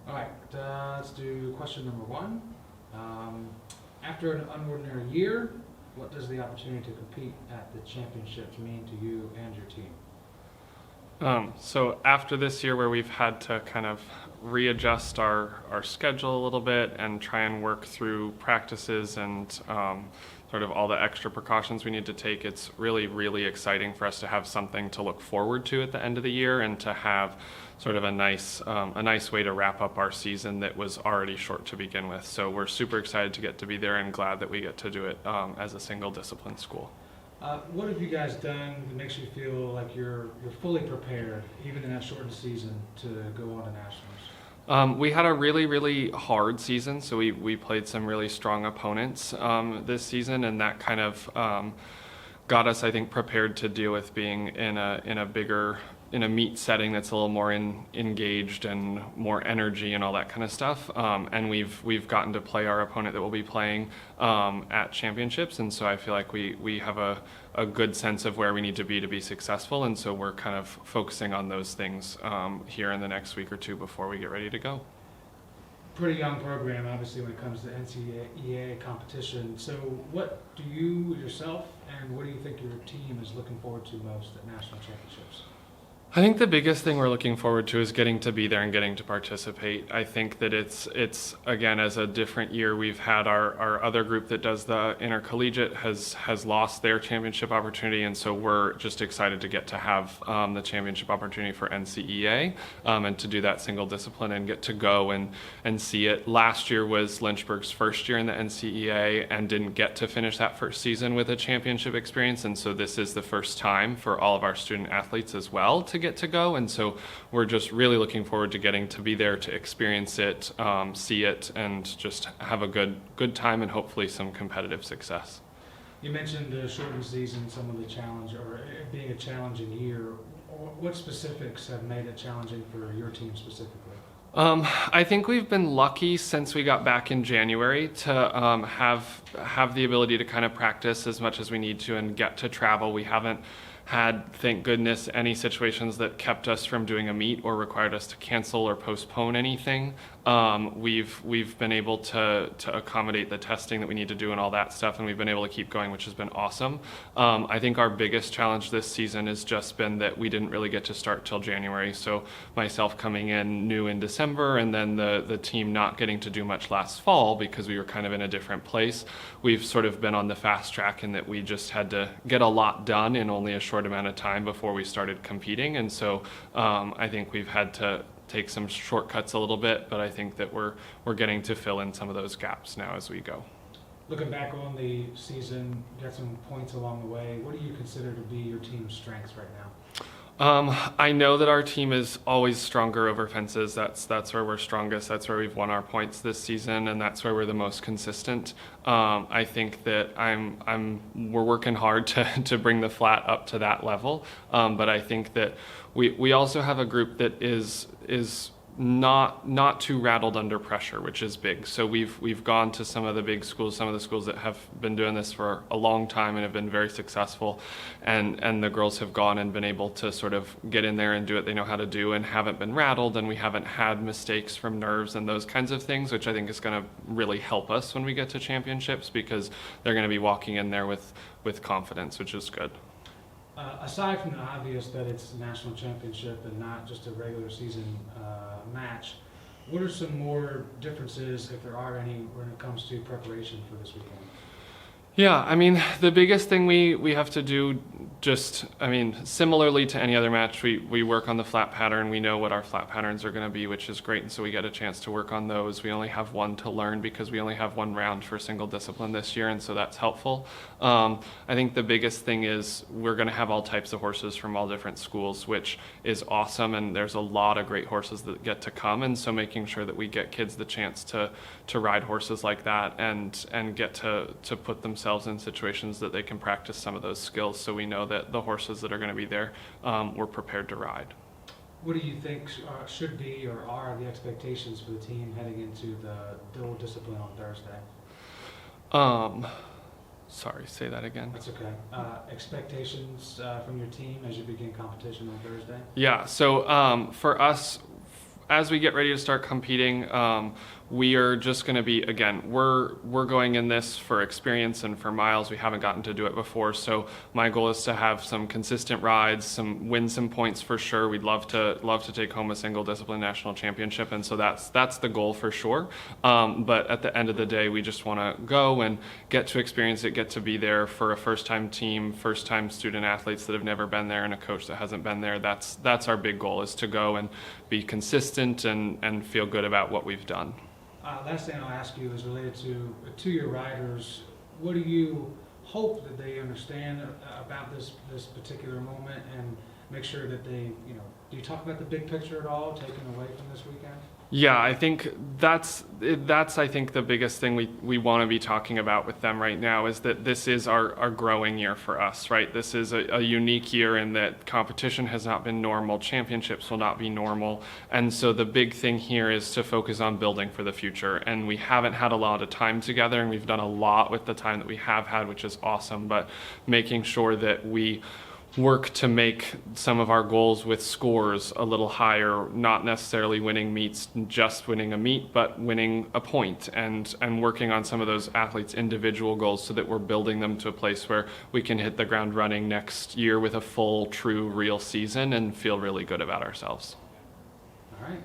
All right, let's do question number one. After an unordinary year, what does the opportunity to compete at the championships mean to you and your team? So after this year where we've had to kind of readjust our schedule a little bit and try and work through practices and sort of all the extra precautions we need to take, it's really, really exciting for us to have something to look forward to at the end of the year and to have sort of a nice way to wrap up our season that was already short to begin with. So we're super excited to get to be there and glad that we get to do it as a single discipline school. What have you guys done that makes you feel like you're fully prepared, even in that shortened season, to go on to nationals? We had a really, really hard season, so we played some really strong opponents this season, and that kind of got us, I think, prepared to deal with being in a meet setting that's a little more engaged and more energy and all that kind of stuff. And we've gotten to play our opponent that we'll be playing at championships, and so I feel like we have a good sense of where we need to be successful, and so we're kind of focusing on those things here in the next week or two before we get ready to go. Pretty young program, obviously, when it comes to NCEA competition. So what do you yourself and what do you think your team is looking forward to most at national championships? I think the biggest thing we're looking forward to is getting to be there and getting to participate. I think that it's again, as a different year, we've had our other group that does the intercollegiate has lost their championship opportunity, and so we're just excited to get to have the championship opportunity for NCEA and to do that single discipline and get to go and see it. Last year was Lynchburg's first year in the NCEA and didn't get to finish that first season with a championship experience, and so this is the first time for all of our student athletes as well to get to go, and so we're just really looking forward to getting to be there to experience it, see it, and just have a good time and hopefully some competitive success. You mentioned the shortened season, some of the challenge, or it being a challenging year. What specifics have made it challenging for your team specifically? I think we've been lucky since we got back in January to have the ability to kind of practice as much as we need to and get to travel. We haven't had, thank goodness, any situations that kept us from doing a meet or required us to cancel or postpone anything. We've been able to accommodate the testing that we need to do and all that stuff, and we've been able to keep going, which has been awesome. I think our biggest challenge this season has just been that we didn't really get to start till January. So myself coming in new in December, and then the team not getting to do much last fall because we were kind of in a different place. We've sort of been on the fast track in that we just had to get a lot done in only a short amount of time before we started competing, and so I think we've had to take some shortcuts a little bit, but I think that we're getting to fill in some of those gaps now as we go. Looking back on the season, you got some points along the way. What do you consider to be your team's strengths right now? I know that our team is always stronger over fences. That's where we're strongest. That's where we've won our points this season, and that's where we're the most consistent. I think that we're working hard to bring the flat up to that level. But I think that we also have a group that is not too rattled under pressure, which is big. So we've gone to some of the big schools, some of the schools that have been doing this for a long time and have been very successful, and the girls have gone and been able to sort of get in there and do what they know how to do and haven't been rattled, and we haven't had mistakes from nerves and those kinds of things, which I think is going to really help us when we get to championships, because they're going to be walking in there with confidence, which is good. Aside from the obvious that it's a national championship and not just a regular season match, what are some more differences, if there are any, when it comes to preparation for this weekend? Yeah, I mean, the biggest thing we have to do, similarly to any other match, we work on the flat pattern. We know what our flat patterns are going to be, which is great, and so we get a chance to work on those. We only have one to learn because we only have one round for single discipline this year, and so that's helpful. I think the biggest thing is we're going to have all types of horses from all different schools, which is awesome, and there's a lot of great horses that get to come, and so making sure that we get kids the chance to ride horses like that and get to put themselves in situations that they can practice some of those skills, so we know that the horses that are going to be there we're prepared to ride. What do you think should be or are the expectations for the team heading into the dual discipline on Thursday? Sorry, say that again. That's okay. Expectations from your team as you begin competition on Thursday? Yeah, so for us, as we get ready to start competing, we are just going to be, again, we're going in this for experience and for miles. We haven't gotten to do it before, so my goal is to have some consistent rides, win some points for sure. We'd love to take home a single discipline national championship, and so that's the goal for sure. But at the end of the day, we just want to go and get to experience it, get to be there for a first-time team, first-time student athletes that have never been there, and a coach that hasn't been there. That's our big goal, is to go and be consistent and feel good about what we've done. Last thing I'll ask you is related to your riders. What do you hope that they understand about this particular moment, and make sure that they, do you talk about the big picture at all, taken away from this weekend? Yeah, I think that's I think the biggest thing we want to be talking about with them right now, is that this is our growing year for us, right? This is a unique year in that competition has not been normal, championships will not be normal, and so the big thing here is to focus on building for the future. And we haven't had a lot of time together, and we've done a lot with the time that we have had, which is awesome, but making sure that we work to make some of our goals with scores a little higher, not necessarily winning meets, just winning a meet, but winning a point, and working on some of those athletes' individual goals, so that we're building them to a place where we can hit the ground running next year with a full, true, real season and feel really good about ourselves. All right.